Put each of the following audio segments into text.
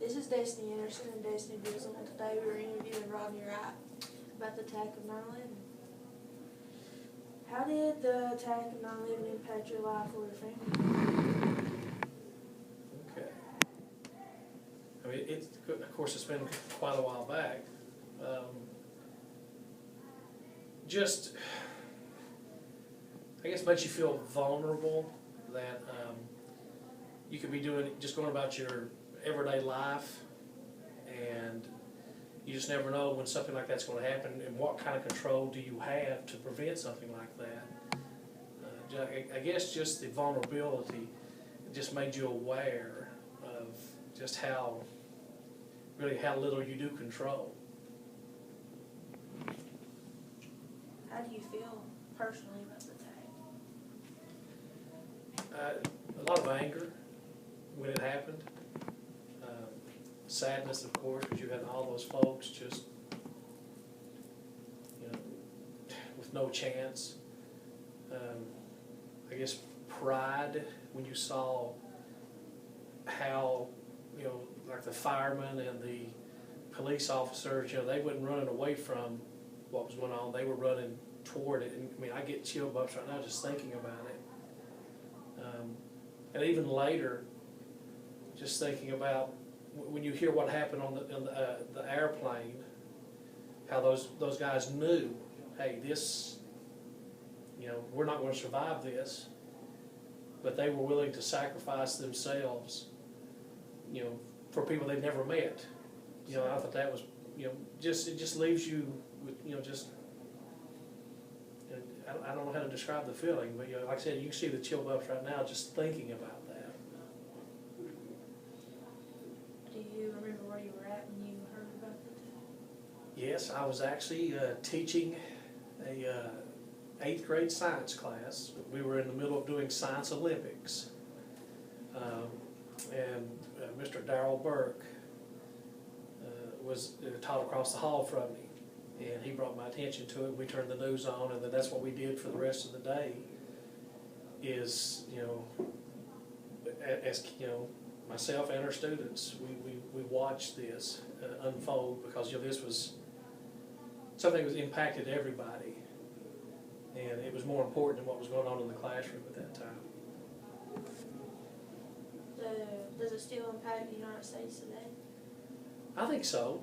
This is Destiny Anderson and Destiny Grizzle, and today we are interviewing Rodney Wright about the attack of 9/11. How did the attack of 9/11 impact your life or your family? Okay. I mean, of course, it's been quite a while back. Just, I guess, makes you feel vulnerable that you could be just going about your everyday life, and you just never know when something like that's going to happen, and what kind of control do you have to prevent something like that. I guess just the vulnerability just made you aware of just how little you do control. How do you feel personally about the attack? A lot of anger when it happened. Sadness, of course, because you had all those folks just, with no chance. I guess pride when you saw how, like the firemen and the police officers, they wasn't running away from what was going on. They were running toward it. And I mean, I get chill bumps right now just thinking about it. And even later, just thinking about when you hear what happened on the airplane, how those guys knew, hey, this, we're not going to survive this, but they were willing to sacrifice themselves, for people they've never met. I thought that was, it just leaves you with, just, I don't know how to describe the feeling, but like I said, you can see the chill bumps right now just thinking about that. Do you remember where you were at when you heard about the attack? Yes, I was actually teaching a 8th grade science class. We were in the middle of doing Science Olympics, and Mr. Darrell Burke was taught across the hall from me, and he brought my attention to it. We turned the news on, and then that's what we did for the rest of the day. Is as myself and our students, we watched this unfold, because this was something that was impacted everybody, and it was more important than what was going on in the classroom at that time. Does it still impact the United States today? I think so.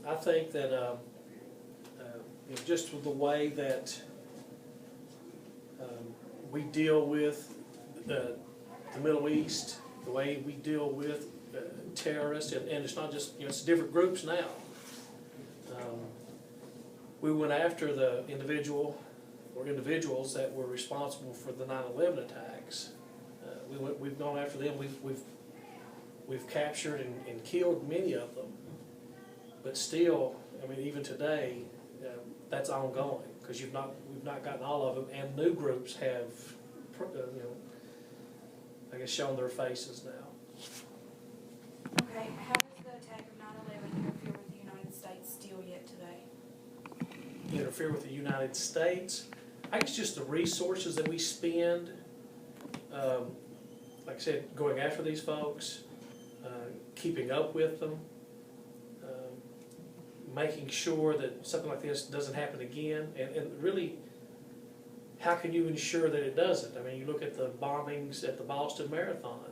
I think that just with the way that we deal with the Middle East, the way we deal with terrorists, and it's not just, it's different groups now. We went after the individuals that were responsible for the 9/11 attacks. We've gone after them. We've captured and killed many of them, but still, I mean, even today, that's ongoing, because we've not gotten all of them, and new groups have, I guess, shown their faces now. Okay, how does the attack of 9/11 interfere with the United States still yet today? Interfere with the United States? I guess just the resources that we spend, like I said, going after these folks, keeping up with them, making sure that something like this doesn't happen again, and really, how can you ensure that it doesn't? I mean, you look at the bombings at the Boston Marathon,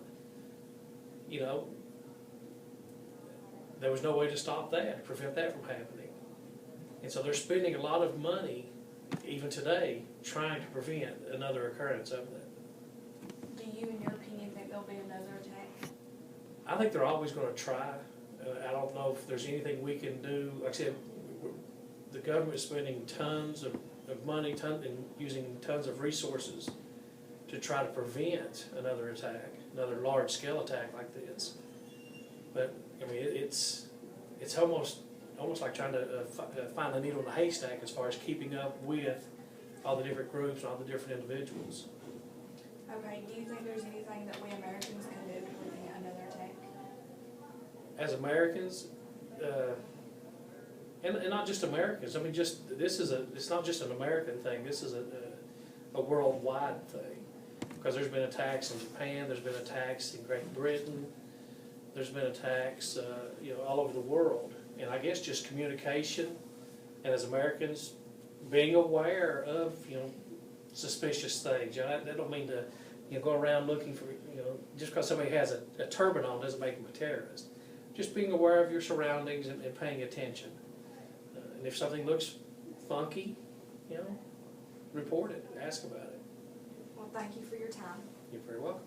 there was no way to stop that, to prevent that from happening. And so they're spending a lot of money, even today, trying to prevent another occurrence of that. Do you, in your opinion, think there'll be another attack? I think they're always going to try. I don't know if there's anything we can do. Like I said, the government is spending tons of money and using tons of resources to try to prevent another attack, another large-scale attack like this. But I mean, it's almost like trying to find a needle in a haystack as far as keeping up with all the different groups and all the different individuals. Okay, do you think there's anything that we Americans can do to prevent another attack? As Americans, and not just Americans. I mean, it's not just an American thing. This is a worldwide thing. Because there's been attacks in Japan, there's been attacks in Great Britain, there's been attacks, all over the world. And I guess just communication, and as Americans, being aware of, suspicious things. That don't mean to, go around looking for, just because somebody has a turban on doesn't make them a terrorist. Just being aware of your surroundings and paying attention. And if something looks funky, report it, ask about it. Well, thank you for your time. You're very welcome.